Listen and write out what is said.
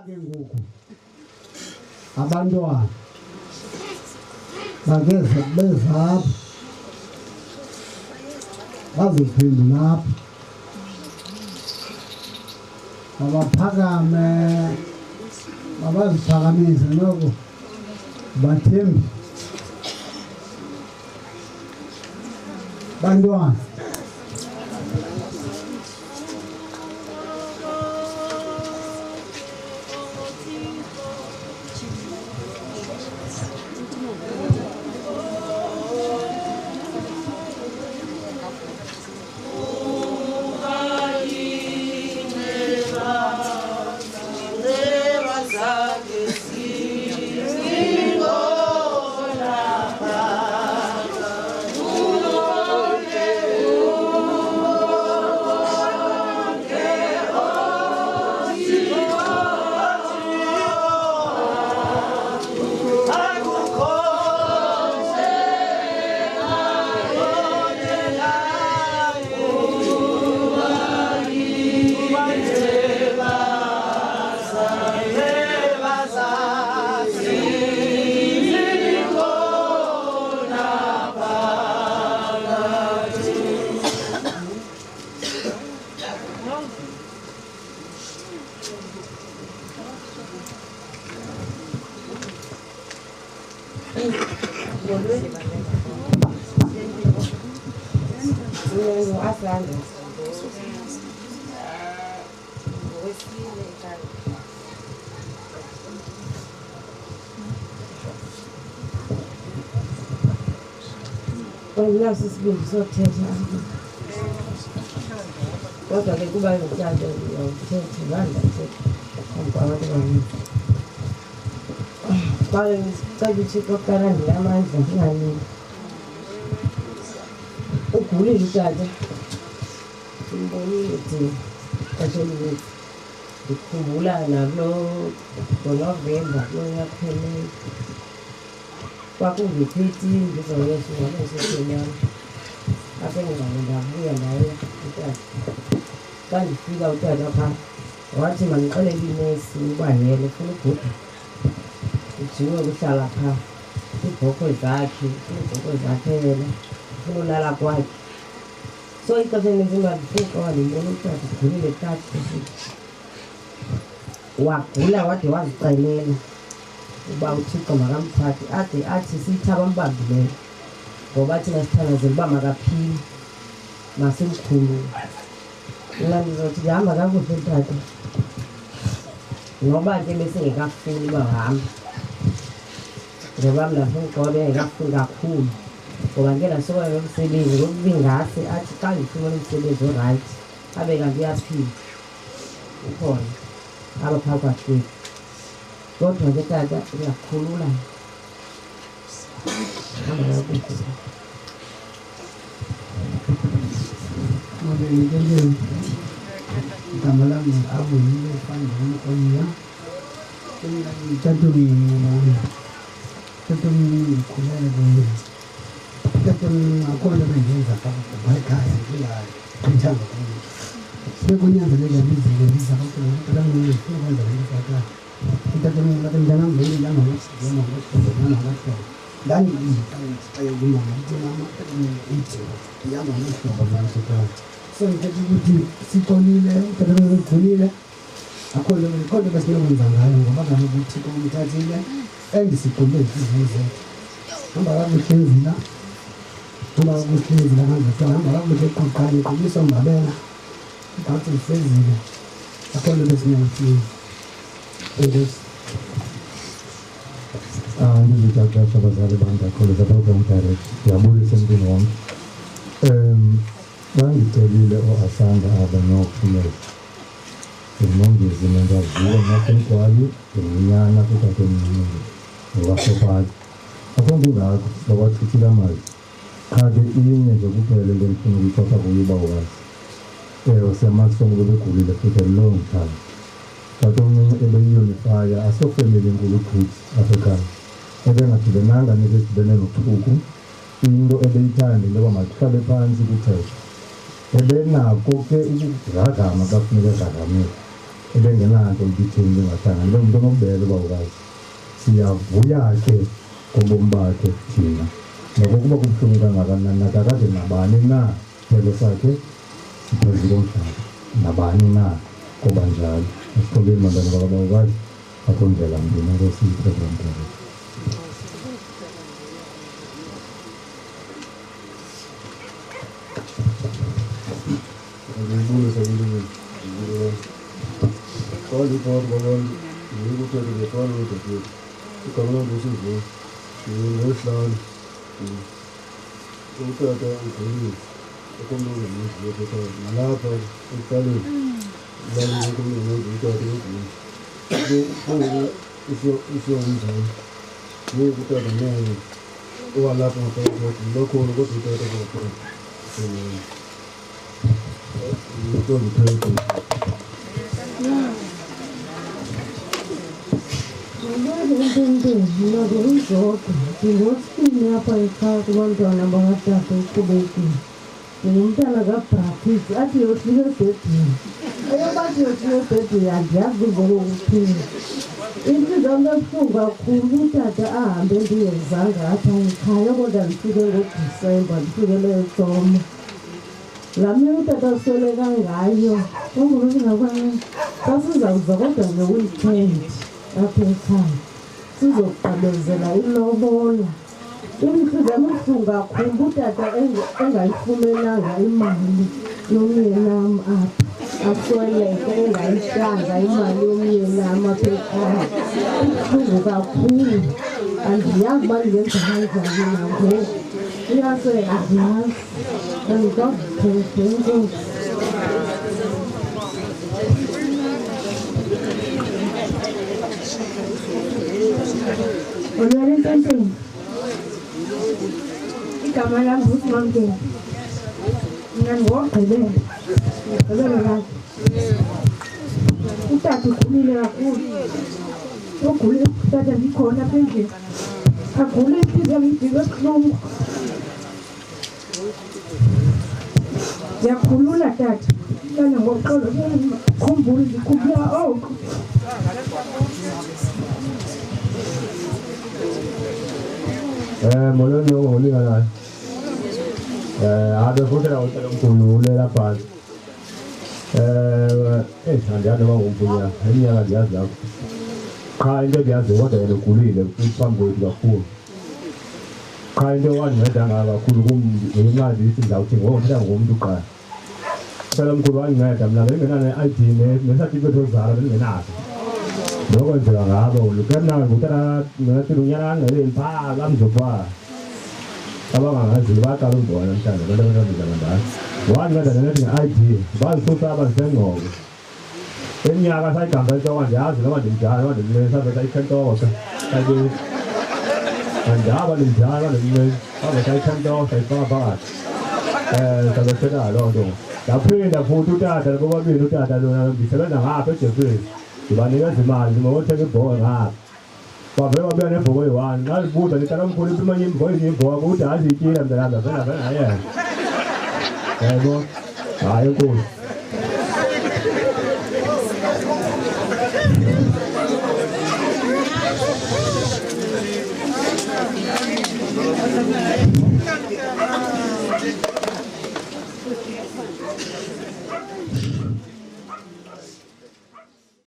ke ngoku abantwana bageze bezapha baziphendula apha abaphakame abaziphakamise noko bathembi bantwana Sisibindi sothetha kodwa ke kuba ngitshalo uyawuthetha ngandathetha abantu abaninzi baye ngicela uThixo kuqala nginamandla nginganini ugulile utata simbonile xesha elininzi ndikhumbula nakulo ngoNovemba kuyapheleyo kwakunge-13 ngizoyesha ngalesosenyana apha engqondo ndabuya naye utata xa ndifika utata phaa wathi mandixelele inesi uba yele funa ubhuda ujiwe kuhlala phaa iibhokhwe zakhe yena funa ulala kwakhe so ixesha elinintsi ndandifika wandibona utata ugulile kade wagula wade wazixelela uba uThixo makamthathe ade athi sithi abambambileyo ngoba thina sithandazela uba makaphile masimkhulule mna ndizothi ndihamba kakuhle tata ngoba ke besingekafuni uba hamba ngoba mna funa bengekafuni kakhulu ngoba ngeke ndasokola nomsebenzi ngokubingase athi xa ndifumana umsebenzi orayithi abe kanti uyaphila ukhona apha phaa kwahlwethu kodwa ke tata uyakhulula hamba kakuhle Mwenyewe Kamalang Abu Yile Pandang Oya Tatumi Kulele Tatumi Akola Benza Baika Sila Pichanga Sekonya Zalega Bizi Biza Kalamu Kuwanda Kaka Tatumi Latin Janam Beli Lama Lama Dani Ayo Guma Mama Itu Yama Musu Bama so itakuti sikonile kutonile akola kodwa basiyenza ngayo ngoba kalokuthi kumthathile engisikole izize hamba kakuhlenzila manje hamba kakuhle qoqani kubiso mbabela bathi sezile akola besiyenza ngizithatha abazali bami kakhulu program direct ngiyabulisa emntwini wami bangicelile o-Asanda abanophumela ngimongezi nengaziwa ngasemgwali ngiminyana kutatomncane ngowasobali akho kungakho bawachuthile amazwi qha-ke inye nje kuphela le ngifuna ukuyixoxa kuyo uba wazi siyamazi sonke begulile futhi a long time tatomncinci ebeyiyonifaya asofemeli enkulu gqithi apha ekhaya ebengadibenanga nebedibene nochuku into ebeyithanda into yoba masihlale phantsi kuthetha ebenako ke ukugagama kafuneka egagamile ebengenanto ngithini ngahlanga lo muntu onombele bawukazi siyavuya ke ngobomi bakhe thina nokuba kubuhlungu kangakanani nakakade nabani na phelo sakhe siphezu komhlaba nabani na kuba njalo esithobeni mabana bakabawukazi akho ndlela mbini ngosiyiphezu mphelo umntana kaBratis athi yofika ebhedini ayobathi yofika ebhedini andiyazi ngokuphila insizwa ebuhlungu kakhulu utata ahambe ndingezanga apha ekhaya kodwa ndifike ngoDisemba ndifikele eComa laa mini utata asweleka ngayo ongolokungakwayo sasizawuza kodwa nge-weekend apha ekhaya sizokuqabezela ilobola imihliziyo ebuhlungu kakhulu utata engayifumenanga imali yomyenam apha asweleke engayihlanga imali yomyenam apha ekhaya ibuhlungu kakhulu andiyazi uba ndingenza kanjani nangoku iyaswela andiyazi andikazithethe enkosi Olwala entanteni igama lam nguSimamkeni mna ngogqibela lakhe utata ukhulile kakhulu ogule utata ndikhona apha endlini agule impilo yamdika ebuhlungu ndiyakhulula tata ubana ngoxolo khumbula ndikhumbula oku molweni ongolinga abe futhi la ukhulule lapha andiyazi noma ngumfunya iminyaka ndiyazi lapho cha into ndiyazi kodwa yena ukhulile phambi kwethu kakhulu cha into wandinceda ngayo kakhulu ngencwadi ithi ndizawuthi ngothetha ngomuntu uqala phela mkhulu wandinceda mna bengenane-ID nesatifiketi sozalwa bendingenaso nokwenzeka ngabo lukhemna ngutata ngatilunyana ngeleni phaa kamzophaa abangangaziyo baqala umbona namhlanje abantu abantambizana ndani wandinceda nenethi nge-ID bazisusa abazisengqoko eminyaka sayigamba entloko andiyazi noba ndimdala noba ndimncinci sabe sayikhentloko andihamba ndimdala noba ndimncinci sabe sayikhentloko sayifaka phakathi sabe thetha loo nto ndaphinda futhi utata bobabini utata lona ndisebenza ngapha ejefreni ndibanikeza imali ndimokothenga ibhoka ngapha bavele babuya nebhoka eyi-one xa zibuza nditata mkhulu impimanye ibhoka eziyibhoka ukuthi hayi ziyityile mntanam zavela yena yebo hayi enkosi